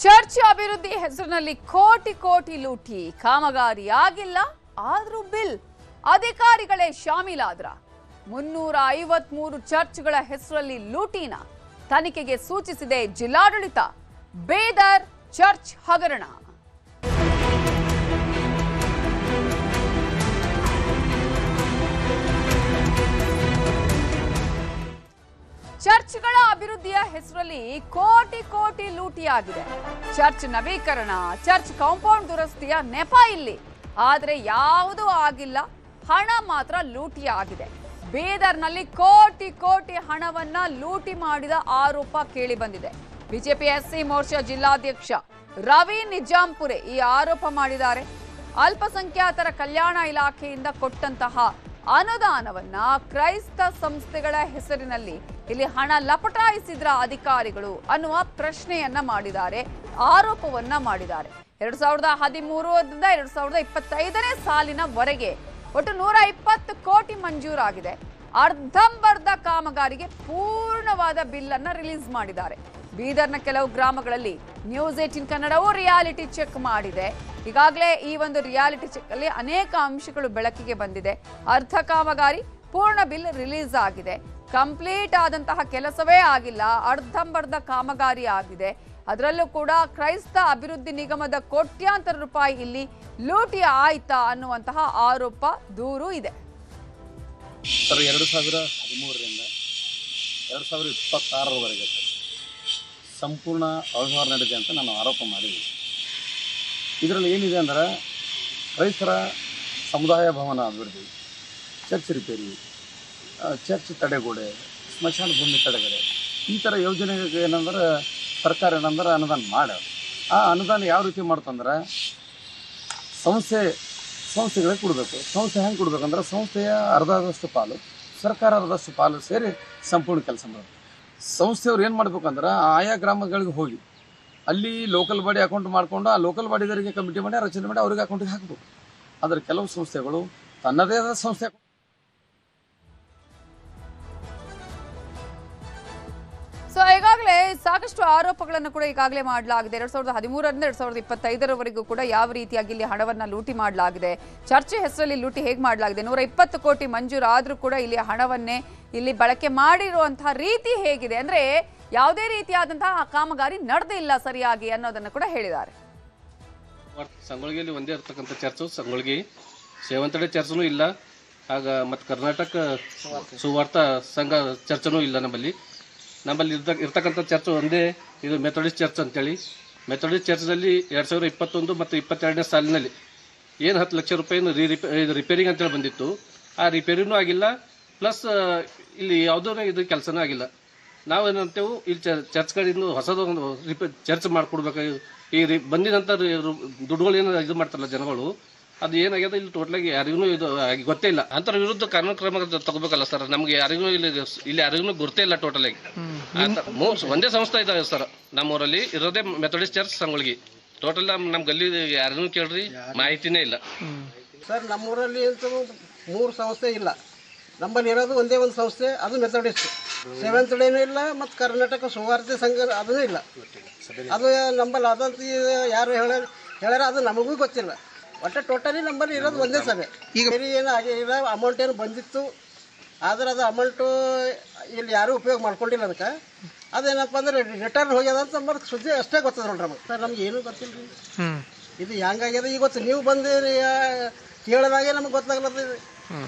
Church ಅಭಿವೃದ್ಧಿ ಹೆಸರಿನಲ್ಲಿ ಕೋಟಿ ಕೋಟಿ ಲೂಟಿ, ಕಾಮಗಾರಿ ಆಗಿಲ್ಲ, ಆದ್ರೂ ಬಿಲ್ ಅಧಿಕಾರಿಗಳೇ ಶಾಮೀಲಾದ್ರ. 353 ಚರ್ಚ್ಗಳ ಹೆಸರಲ್ಲಿ ಲೂಟಿನ ತನಿಖೆಗೆ ಸೂಚಿಸಿದೆ ಜಿಲ್ಲಾಡಳಿತ. ಬೇದರ್ ಚರ್ಚ್ ಹಗರಣ. ಚರ್ಚ್ಗಳ ಅಭಿವೃದ್ಧಿಯ ಹೆಸರಲ್ಲಿ ಕೋಟಿ ಕೋಟಿ ಲೂಟಿಯಾಗಿದೆ. ಚರ್ಚ್ ನವೀಕರಣ, ಚರ್ಚ್ ಕಾಂಪೌಂಡ್ ದುರಸ್ತಿಯ ನೆಪ ಇಲ್ಲಿ. ಆದರೆ ಯಾವುದೂ ಆಗಿಲ್ಲ, ಹಣ ಮಾತ್ರ ಲೂಟಿಯಾಗಿದೆ. ಬೀದರ್ನಲ್ಲಿ ಕೋಟಿ ಕೋಟಿ ಹಣವನ್ನ ಲೂಟಿ ಮಾಡಿದ ಆರೋಪ ಕೇಳಿ ಬಂದಿದೆ. ಬಿಜೆಪಿ ಎಸ್ಸಿ ಮೋರ್ಚಾ ಜಿಲ್ಲಾಧ್ಯಕ್ಷ ರವಿ ನಿಜಾಂಪುರೆ ಈ ಆರೋಪ ಮಾಡಿದ್ದಾರೆ. ಅಲ್ಪಸಂಖ್ಯಾತರ ಕಲ್ಯಾಣ ಇಲಾಖೆಯಿಂದ ಕೊಟ್ಟಂತಹ ಅನುದಾನವನ್ನ ಕ್ರೈಸ್ತ ಸಂಸ್ಥೆಗಳ ಹೆಸರಿನಲ್ಲಿ ಇಲ್ಲಿ ಹಣ ಲಪಟಾಯಿಸಿದ್ರ ಅಧಿಕಾರಿಗಳು ಅನ್ನುವ ಪ್ರಶ್ನೆಯನ್ನ ಮಾಡಿದ್ದಾರೆ, ಆರೋಪವನ್ನ ಮಾಡಿದ್ದಾರೆ. 2013ರಿಂದ 2025ನೇ ಸಾಲಿನವರೆಗೆ ಒಟ್ಟು 120 ಕೋಟಿ ಮಂಜೂರಾಗಿದೆ. ಅರ್ಧಂಬರ್ಧ ಕಾಮಗಾರಿಗೆ ಪೂರ್ಣವಾದ ಬಿಲ್ ಅನ್ನ ರಿಲೀಸ್ ಮಾಡಿದ್ದಾರೆ. ಬೀದರ್ನ ಕೆಲವು ಗ್ರಾಮಗಳಲ್ಲಿ ನ್ಯೂಸ್ 18 ಕನ್ನಡವು ರಿಯಾಲಿಟಿ ಚೆಕ್ ಮಾಡಿದೆ. ಈಗಾಗಲೇ ಈ ಒಂದು ರಿಯಾಲಿಟಿ ಚೆಕ್ ಅಲ್ಲಿ ಅನೇಕ ಅಂಶಗಳು ಬೆಳಕಿಗೆ ಬಂದಿದೆ. ಅರ್ಧ ಕಾಮಗಾರಿ, ಪೂರ್ಣ ಬಿಲ್ ರಿಲೀಸ್ ಆಗಿದೆ. ಕಂಪ್ಲೀಟ್ ಆದಂತಹ ಕೆಲಸವೇ ಆಗಿಲ್ಲ, ಅರ್ಧಂಬರ್ಧ ಕಾಮಗಾರಿ ಆಗಿದೆ. ಅದರಲ್ಲೂ ಕೂಡ ಕ್ರೈಸ್ತ ಅಭಿವೃದ್ಧಿ ನಿಗಮದ ಕೋಟ್ಯಾಂತರ ರೂಪಾಯಿ ಇಲ್ಲಿ ಲೂಟಿ ಆಯ್ತಾ ಅನ್ನುವಂತಹ ಆರೋಪ, ದೂರು ಇದೆ. 2013ರಿಂದ 2026ರವರೆಗೆ ಸಂಪೂರ್ಣ ಅವ್ಯವಹಾರ ನಡೆದಿದೆ ಅಂತ ನಾನು ಆರೋಪ ಮಾಡಿದ್ದೀನಿ. ಇದರಲ್ಲಿ ಏನಿದೆ ಅಂದರೆ ಕ್ರೈಸ್ತರ ಸಮುದಾಯ ಭವನ ಅಭಿವೃದ್ಧಿ, ಚರ್ಚ್ ರಿಪೇರಿ, ಚರ್ಚ್ ತಡೆಗೋಡೆ, ಸ್ಮಶಾನ ಭೂಮಿ ತಡೆಗೋಡೆ, ಈ ಥರ ಯೋಜನೆಗೆ ಏನಂದ್ರೆ ಸರ್ಕಾರ ಏನಂದ್ರೆ ಅನುದಾನ ಮಾಡ್ಯಾವ. ಆ ಅನುದಾನ ಯಾವ ರೀತಿ ಮಾಡ್ತಂದ್ರೆ ಸಂಸ್ಥೆಗಳಿಗೆ ಕೊಡಬೇಕು. ಸಂಸ್ಥೆ ಹೆಂಗೆ ಕೊಡ್ಬೇಕಂದ್ರೆ ಸಂಸ್ಥೆಯ ಅರ್ಧದಷ್ಟು ಪಾಲು, ಸರ್ಕಾರ ಅರ್ಧದಷ್ಟು ಪಾಲು ಸೇರಿ ಸಂಪೂರ್ಣ ಕೆಲಸ ಮಾಡೋದು. ಸಂಸ್ಥೆಯವ್ರು ಏನು ಮಾಡ್ಬೇಕಂದ್ರೆ ಆಯಾ ಗ್ರಾಮಗಳಿಗೆ ಹೋಗಿ ಅಲ್ಲಿ ಲೋಕಲ್ ಬಾಡಿ ಅಕೌಂಟ್ ಮಾಡಿಕೊಂಡು ಆ ಲೋಕಲ್ ಬಾಡಿದವರಿಗೆ ಕಮಿಟಿ ಮಾಡಿ ರಚನೆ ಮಾಡಿ ಅವ್ರಿಗೆ ಅಕೌಂಟಿಗೆ ಹಾಕಬೇಕು. ಆದರೆ ಕೆಲವು ಸಂಸ್ಥೆಗಳು ತನ್ನದೇ ಆದ ಸಂಸ್ಥೆ. ಸೊ ಈಗಾಗಲೇ ಸಾಕಷ್ಟು ಆರೋಪಗಳನ್ನು ಕೂಡ ಈಗಾಗಲೇ ಮಾಡಲಾಗಿದೆ. 2013ರಿಂದ 2025ರವರೆಗೂ ಕೂಡ ಯಾವ ರೀತಿಯಾಗಿ ಇಲ್ಲಿ ಹಣವನ್ನ ಲೂಟಿ ಮಾಡಲಾಗಿದೆ, ಚರ್ಚ್ ಹೆಸರಲ್ಲಿ ಲೂಟಿ ಹೇಗೆ ಮಾಡಲಾಗಿದೆ, 120 ಕೋಟಿ ಮಂಜೂರಾದ್ರೂ ಕೂಡ ಇಲ್ಲಿ ಹಣವನ್ನೇ ಇಲ್ಲಿ ಬಳಕೆ ಮಾಡಿರುವಂತಹ ರೀತಿ ಹೇಗಿದೆ ಅಂದ್ರೆ ಯಾವುದೇ ರೀತಿಯಾದಂತಹ ಕಾಮಗಾರಿ ನಡೆದಿಲ್ಲ ಸರಿಯಾಗಿ ಅನ್ನೋದನ್ನು ಕೂಡ ಹೇಳಿದ್ದಾರೆ. ಸಂಗೊಳ್ಗಿಯಲ್ಲಿ ಒಂದೇ ಇರ್ತಕ್ಕಂಥ ಚರ್ಚು ಸಂಗೊಳ್ಗಿ, ಸೇವಂತಡೆ ಚರ್ಚ್ನೂ ಇಲ್ಲ, ಆಗ ಮತ್ತು ಕರ್ನಾಟಕ ಸುವಾರ್ಥ ಸಂಘ ಚರ್ಚನೂ ಇಲ್ಲ. ನಮ್ಮಲ್ಲಿ ಇರ್ತಕ್ಕಂಥ ಚರ್ಚ್ ಒಂದೇ, ಇದು ಮೆಥೋಡಿಸ್ಟ್ ಚರ್ಚ್ ಅಂತೇಳಿ. ಮೆಥೋಡಿಸ್ಟ್ ಚರ್ಚ್ನಲ್ಲಿ 2021 ಮತ್ತು 22ನೇ ಸಾಲಿನಲ್ಲಿ ಏನು 10 ಲಕ್ಷ ರೂಪಾಯಿ ರಿಪೇರಿಂಗ್ ಅಂತೇಳಿ ಬಂದಿತ್ತು. ಆ ರಿಪೇರಿನೂ ಆಗಿಲ್ಲ, ಪ್ಲಸ್ ಇಲ್ಲಿ ಯಾವುದೂ ಇದು ಕೆಲಸನೂ ಆಗಿಲ್ಲ. ನಾವೇನಂತೇವು ಇಲ್ಲಿ ಚರ್ಚ್ ಕಡೆಯಿಂದ ಹೊಸದೊಂದು ಚರ್ಚ್ ಮಾಡಿಕೊಡ್ಬೇಕು. ಈ ಬಂದಿದಂಥ ದುಡ್ಡುಗಳು ಏನು ಇದು ಮಾಡ್ತಾರಲ್ಲ ಜನಗಳು, ಅದು ಏನಾಗ್ಯದ ಇಲ್ಲಿ ಟೋಟಲಾಗಿ ಯಾರಿಗೂ ಇದು ಗೊತ್ತೇ ಇಲ್ಲ. ಅಂತರ ವಿರುದ್ಧ ಕಾನೂನು ಕ್ರಮ ತಗೋಬೇಕಲ್ಲ ಸರ್. ನಮ್ಗೆ ಯಾರಿಗೂ ಇಲ್ಲಿ ಯಾರಿಗೂ ಗುರ್ತೇ ಇಲ್ಲ. ಟೋಟಲಾಗಿ ಒಂದೇ ಸಂಸ್ಥೆ ಇದಾವೆ ಸರ್ ನಮ್ಮೂರಲ್ಲಿ ಇರೋದೇ ಮೆಥೋಡಿಸ್ಟ್ ಚರ್ಚ್ ಸಂಗೊಳ್ಗಿ. ಟೋಟಲ್ ನಮ್ಮ ಗಲ್ಲಿ ಯಾರಿಗೂ ಕೇಳ್ರಿ ಮಾಹಿತಿನೇ ಇಲ್ಲ ಸರ್. ನಮ್ಮೂರಲ್ಲಿ ಅಂತ 3 ಸಂಸ್ಥೆ ಇಲ್ಲ, ನಮ್ಮಲ್ಲಿ ಇರೋದು ಒಂದೇ ಒಂದು ಸಂಸ್ಥೆ, ಅದು ಮೆಥೋಡಿಸ್ಟ್. ಸೆವೆಂತ್ ಡೇನೂ ಇಲ್ಲ, ಮತ್ತು ಕರ್ನಾಟಕ ಸುವಾರ್ತೆ ಸಂಘ ಅದೂ ಇಲ್ಲ. ಅದು ನಂಬಲ್ಲಿ ಅದಂತ ಯಾರು ಹೇಳ್ಯಾರ ಅದು ನಮಗೂ ಗೊತ್ತಿಲ್ಲ. ಒಟ್ಟು ಟೋಟಲಿ ನಂಬಲ್ಲಿ ಇರೋದು ಒಂದೇ ಸಭೆ. ಈಗ ಬೇರೆ ಏನು ಆಗಿಲ್ಲ, ಅಮೌಂಟ್ ಏನು ಬಂದಿತ್ತು, ಆದರೆ ಅದು ಅಮೌಂಟು ಇಲ್ಲಿ ಯಾರೂ ಉಪಯೋಗ ಮಾಡ್ಕೊಂಡಿಲ್ಲ. ಅದಕ್ಕೆ ಅದೇನಪ್ಪ ಅಂದ್ರೆ ರಿಟರ್ನ್ ಹೋಗ್ಯದ ಅಂತ ನಮ್ಮಲ್ಲಿ ಸುದ್ದಿ ಅಷ್ಟೇ ಗೊತ್ತದ ನೋಡ್ರಿ ನಮಗೆ. ಸರ್ ನಮ್ಗೆ ಏನೂ ಗೊತ್ತಿಲ್ಲ ರೀ ಇದು ಹೆಂಗಾಗ್ಯದ. ಈಗ ಗೊತ್ತು, ನೀವು ಬಂದು ಕೇಳಿದಾಗೆ ನಮಗೆ ಗೊತ್ತಾಗ್ಲತ್ತದ.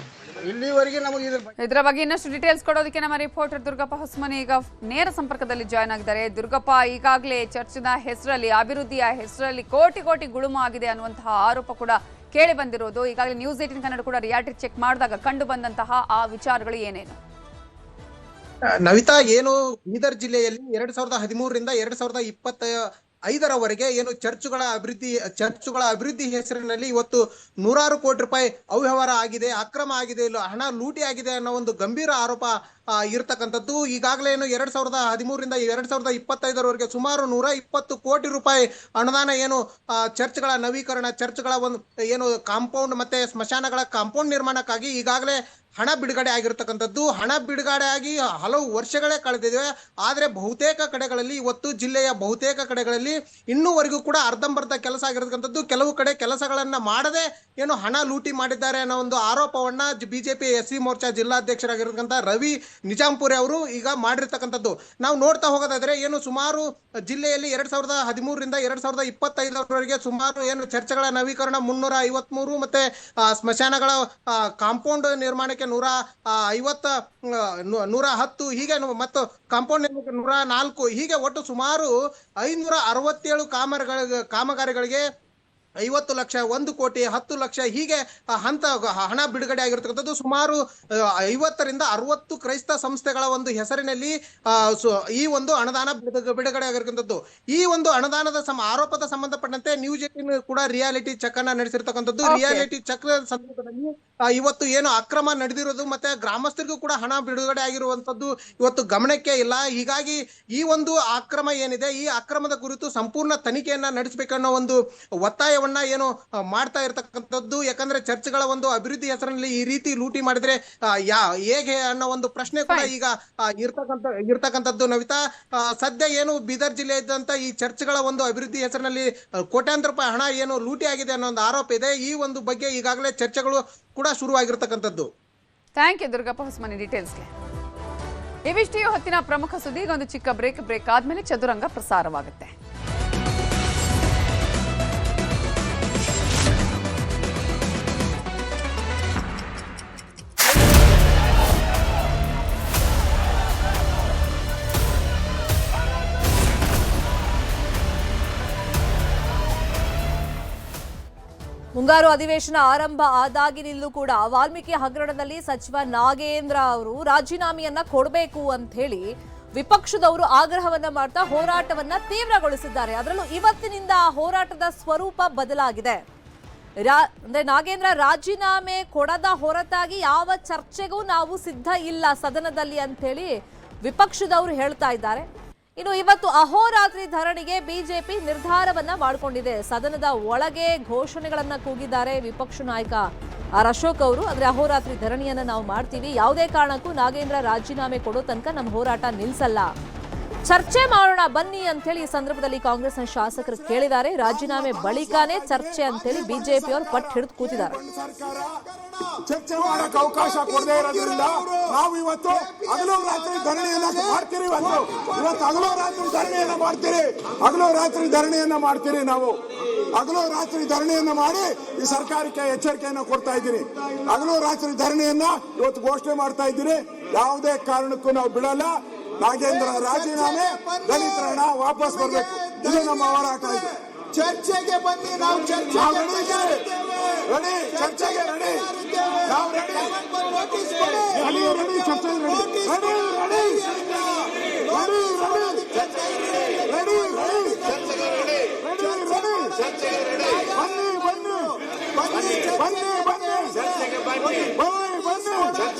ಇಲ್ಲಿವರೆಗೆ ನಮಗೆ ಇದರ ಬಗ್ಗೆ ಇನ್ನಷ್ಟು ಡೀಟೇಲ್ಸ್ ಕೊಡೋದಕ್ಕೆ ನಮ್ಮ ರಿಪೋರ್ಟರ್ ದುರ್ಗಪ್ಪ ಹೊಸಮನಿ ಈಗ ನೇರ ಸಂಪರ್ಕದಲ್ಲಿ ಜಾಯ್ನ್ ಆಗಿದ್ದಾರೆ. ದುರ್ಗಪ್ಪ, ಈಗಾಗಲೇ ಚರ್ಚಿನ ಹೆಸರಲ್ಲಿ, ಅಭಿವೃದ್ಧಿಯ ಹೆಸರಲ್ಲಿ ಕೋಟಿ ಕೋಟಿ ಗುಳುಮು ಆಗಿದೆ ಅನ್ನುವಂತಹ ಆರೋಪ ಕೂಡ ಕೇಳಿ ಬಂದಿರೋದು. ಈಗಾಗಲೇ ನ್ಯೂಸ್ 18 ಕನ್ನಡ ಕೂಡ ರಿಯಾಲಿಟಿ ಚೆಕ್ ಮಾಡಿದಾಗ ಕಂಡು ಬಂದಂತಹ ಆ ವಿಚಾರಗಳು ಏನೇನು? ನವಿತಾ, ಏನು ಬೀದರ್ ಜಿಲ್ಲೆಯಲ್ಲಿ 2013ರಿಂದ 2025ರವರೆಗೆ ಏನು ಚರ್ಚುಗಳ ಅಭಿವೃದ್ಧಿ ಹೆಸರಿನಲ್ಲಿ ಇವತ್ತು 106 ಕೋಟಿ ರೂಪಾಯಿ ಅವ್ಯವಹಾರ ಆಗಿದೆ, ಅಕ್ರಮ ಆಗಿದೆ, ಹಣ ಲೂಟಿ ಆಗಿದೆ ಅನ್ನೋ ಒಂದು ಗಂಭೀರ ಆರೋಪ ಇರ್ತಕ್ಕಂಥದ್ದು. ಈಗಾಗಲೇ ಏನು 2013ರಿಂದ 2025ರವರೆಗೆ ಸುಮಾರು 120 ಕೋಟಿ ರೂಪಾಯಿ ಅನುದಾನ ಏನು ಚರ್ಚ್ಗಳ ನವೀಕರಣ, ಚರ್ಚ್ಗಳ ಒಂದು ಏನು ಕಾಂಪೌಂಡ್ ಮತ್ತೆ ಸ್ಮಶಾನಗಳ ಕಾಂಪೌಂಡ್ ನಿರ್ಮಾಣಕ್ಕಾಗಿ ಈಗಾಗಲೇ ಹಣ ಬಿಡುಗಡೆ ಆಗಿರ್ತಕ್ಕಂಥದ್ದು. ಹಣ ಬಿಡುಗಡೆ ಆಗಿ ಹಲವು ವರ್ಷಗಳೇ ಕಳೆದಿವೆ. ಆದರೆ ಬಹುತೇಕ ಕಡೆಗಳಲ್ಲಿ ಇವತ್ತು ಜಿಲ್ಲೆಯ ಬಹುತೇಕ ಕಡೆಗಳಲ್ಲಿ ಇನ್ನೂವರೆಗೂ ಕೂಡ ಅರ್ಧಂಬರ್ಧ ಕೆಲಸ ಆಗಿರತಕ್ಕಂಥದ್ದು. ಕೆಲವು ಕಡೆ ಕೆಲಸಗಳನ್ನ ಮಾಡದೆ ಏನು ಹಣ ಲೂಟಿ ಮಾಡಿದ್ದಾರೆ ಅನ್ನೋ ಒಂದು ಆರೋಪವನ್ನ ಬಿಜೆಪಿ SC ಮೋರ್ಚಾ ಜಿಲ್ಲಾಧ್ಯಕ್ಷರಾಗಿರ್ತಕ್ಕಂಥ ರವಿ ನಿಜಾಂಪುರಿ ಅವರು ಈಗ ಮಾಡಿರ್ತಕ್ಕಂಥದ್ದು. ನಾವು ನೋಡ್ತಾ ಹೋಗೋದಾದ್ರೆ ಏನು ಸುಮಾರು ಜಿಲ್ಲೆಯಲ್ಲಿ 2013ರಿಂದ 2025ರವರೆಗೆ ಸುಮಾರು ಏನು ಚರ್ಚ್ಗಳ ನವೀಕರಣ 353 ಮತ್ತೆ ಸ್ಮಶಾನಗಳ ಕಾಂಪೌಂಡ್ ನಿರ್ಮಾಣಕ್ಕೆ 110 ಹೀಗೆ ಮತ್ತು ಕಾಂಪೌಂಡ್ ನಿರ್ಮಾಣಕ್ಕೆ 104 ಹೀಗೆ ಒಟ್ಟು ಸುಮಾರು 567 ಕಾಮಗಾರಿಗಳಿಗೆ 50 ಲಕ್ಷ, 1 ಕೋಟಿ, 10 ಲಕ್ಷ ಹೀಗೆ ಹಣ ಬಿಡುಗಡೆ ಆಗಿರ್ತಕ್ಕಂಥದ್ದು. ಸುಮಾರು 50ರಿಂದ 60 ಕ್ರೈಸ್ತ ಸಂಸ್ಥೆಗಳ ಒಂದು ಹೆಸರಿನಲ್ಲಿ ಈ ಒಂದು ಅನುದಾನ ಬಿಡುಗಡೆ ಆಗಿರ್ತಕ್ಕಂಥದ್ದು. ಈ ಒಂದು ಅನುದಾನದ ಆರೋಪದ ಸಂಬಂಧಪಟ್ಟಂತೆ ನ್ಯೂಸ್ 18 ಕೂಡ ರಿಯಾಲಿಟಿ ಚೆಕ್ ಅನ್ನ ನಡೆಸಿರ್ತಕ್ಕಂಥದ್ದು. ರಿಯಾಲಿಟಿ ಚೆಕ್ ಸಂದರ್ಭದಲ್ಲಿ ಇವತ್ತು ಏನು ಅಕ್ರಮ ನಡೆದಿರೋದು ಮತ್ತೆ ಗ್ರಾಮಸ್ಥರಿಗೂ ಕೂಡ ಹಣ ಬಿಡುಗಡೆ ಆಗಿರುವಂತದ್ದು ಇವತ್ತು ಗಮನಕ್ಕೆ ಇಲ್ಲ. ಹೀಗಾಗಿ ಈ ಒಂದು ಅಕ್ರಮ ಏನಿದೆ, ಈ ಅಕ್ರಮದ ಕುರಿತು ಸಂಪೂರ್ಣ ತನಿಖೆಯನ್ನ ನಡೆಸಬೇಕನ್ನೋ ಒಂದು ಒತ್ತಾಯವನ್ನ ಏನು ಮಾಡ್ತಾ ಇರ್ತಕ್ಕಂಥದ್ದು. ಯಾಕಂದ್ರೆ ಚರ್ಚ್ಗಳ ಒಂದು ಅಭಿವೃದ್ಧಿ ಹೆಸರಿನಲ್ಲಿ ಈ ರೀತಿ ಲೂಟಿ ಮಾಡಿದ್ರೆ ಹೇಗೆ ಅನ್ನೋ ಒಂದು ಪ್ರಶ್ನೆ ಕೂಡ ಈಗ ಇರ್ತಕ್ಕಂಥದ್ದು. ನವಿತಾ, ಸದ್ಯ ಏನು ಬೀದರ್ ಜಿಲ್ಲೆ ಇದ್ದಂತ ಈ ಚರ್ಚ್ಗಳ ಒಂದು ಅಭಿವೃದ್ಧಿ ಹೆಸರಿನಲ್ಲಿ ಕೋಟ್ಯಾಂತರ ರೂಪಾಯಿ ಹಣ ಏನು ಲೂಟಿ ಆಗಿದೆ ಅನ್ನೋ ಒಂದು ಆರೋಪ ಇದೆ. ಈ ಒಂದು ಬಗ್ಗೆ ಈಗಾಗಲೇ ಚರ್ಚೆಗಳು ಕೂಡ ಶುರುವಾಗಿರ್ತಕ್ಕಂಥದ್ದು. ಥ್ಯಾಂಕ್ ಯು ದುರ್ಗಪ್ಪ ಹೊಸಮನಿ ಡೀಟೇಲ್ಸ್ಗೆ. ಇವಿಷ್ಟು ಹೊತ್ತಿನ ಪ್ರಮುಖ ಸುದ್ದಿ. ಒಂದು ಚಿಕ್ಕ ಬ್ರೇಕ್ ಆದ್ಮೇಲೆ ಚದುರಂಗ ಪ್ರಸಾರವಾಗುತ್ತೆ. ಮುಂಗಾರು ಅಧಿವೇಶನ ಆರಂಭ ಆದಾಗಿನಿಂದಲೂ ಕೂಡ ವಾಲ್ಮೀಕಿ ಹಗರಣದಲ್ಲಿ ಸಚಿವ ನಾಗೇಂದ್ರ ಅವರು ರಾಜೀನಾಮೆಯನ್ನ ಕೊಡಬೇಕು ಅಂತ ಹೇಳಿ ವಿಪಕ್ಷದವರು ಆಗ್ರಹವನ್ನ ಮಾಡ್ತಾ ಹೋರಾಟವನ್ನ ತೀವ್ರಗೊಳಿಸಿದ್ದಾರೆ. ಅದರಲ್ಲೂ ಇವತ್ತಿನಿಂದ ಆ ಹೋರಾಟದ ಸ್ವರೂಪ ಬದಲಾಗಿದೆ. ಅಂದ್ರೆ ನಾಗೇಂದ್ರ ರಾಜೀನಾಮೆ ಕೊಡದ ಹೊರತಾಗಿ ಯಾವ ಚರ್ಚೆಗೂ ನಾವು ಸಿದ್ಧ ಇಲ್ಲ ಸದನದಲ್ಲಿ ಅಂತ ಹೇಳಿ ವಿಪಕ್ಷದವರು ಹೇಳ್ತಾ ಇದ್ದಾರೆ. ಇನ್ನು ಇವತ್ತು ಅಹೋರಾತ್ರಿ ಧರಣಿಗೆ ಬಿಜೆಪಿ ನಿರ್ಧಾರವನ್ನ ಮಾಡಿಕೊಂಡಿದೆ. ಸದನದ ಒಳಗೆ ಘೋಷಣೆಗಳನ್ನ ಕೂಗಿದ್ದಾರೆ ವಿಪಕ್ಷ ನಾಯಕ ಅಶೋಕ್ ಅವರು. ಅಂದ್ರೆ ಅಹೋರಾತ್ರಿ ಧರಣಿಯನ್ನ ನಾವು ಮಾಡ್ತೀವಿ, ಯಾವುದೇ ಕಾರಣಕ್ಕೂ ನಾಗೇಂದ್ರ ರಾಜೀನಾಮೆ ಕೊಡೋ ತನಕ ನಮ್ಮ ಹೋರಾಟ ನಿಲ್ಸಲ್ಲ, ಚರ್ಚೆ ಮಾಡೋಣ ಬನ್ನಿ ಅಂತ ಹೇಳಿ ಈ ಸಂದರ್ಭದಲ್ಲಿ ಕಾಂಗ್ರೆಸ್ನ ಶಾಸಕರು ಕೇಳಿದ್ದಾರೆ. ರಾಜೀನಾಮೆ ಬಳಿಕನೇ ಚರ್ಚೆ ಅಂತ ಹೇಳಿ ಬಿಜೆಪಿಯವರು ಪಟ್ಟು ಹಿಡಿದು ಕೂತಿದ್ದಾರೆ. ಚರ್ಚೆ ಮಾಡಕ್ಕೆ ಅವಕಾಶ ಕೊಡದೇ ಇರೋದ್ರಿಂದ ನಾವು ಇವತ್ತು ಹಗಲು ರಾತ್ರಿ ಧರಣಿಯನ್ನ ಮಾಡ್ತೀರಿ. ಇವತ್ತು ಹಗಲು ರಾತ್ರಿ ಧರಣಿಯನ್ನ ಮಾಡ್ತೀರಿ. ಹಗಲು ರಾತ್ರಿ ಧರಣಿಯನ್ನ ಮಾಡ್ತೀರಿ. ನಾವು ಹಗಲು ರಾತ್ರಿ ಧರಣಿಯನ್ನ ಮಾಡಿ ಈ ಸರ್ಕಾರಕ್ಕೆ ಎಚ್ಚರಿಕೆಯನ್ನ ಕೊಡ್ತಾ ಇದ್ದೀರಿ. ಹಗಲು ರಾತ್ರಿ ಧರಣಿಯನ್ನ ಇವತ್ತು ಘೋಷಣೆ ಮಾಡ್ತಾ ಇದ್ದೀರಿ. ಯಾವುದೇ ಕಾರಣಕ್ಕೂ ನಾವು ಬಿಡಲ್ಲ. ನಾಗೇಂದ್ರ ರಾಜೀನಾಮೆ, ದಲಿತರ ಹಣ ವಾಪಸ್ ಬರಬೇಕು. ಇದು ನಮ್ಮ ಹೋರಾಟ. ಇದು ಚರ್ಚೆಗೆ ಬನ್ನಿ. ನಾವು ಚರ್ಚೆಗೆ ರೆಡಿ. ಚರ್ಚೆಗೆ ರೆಡಿ. ನಾವು ರೆಡಿ. ರೆಡಿ. ಚರ್ಚೆಗೆ ರೆಡಿ. ಬನ್ನಿ.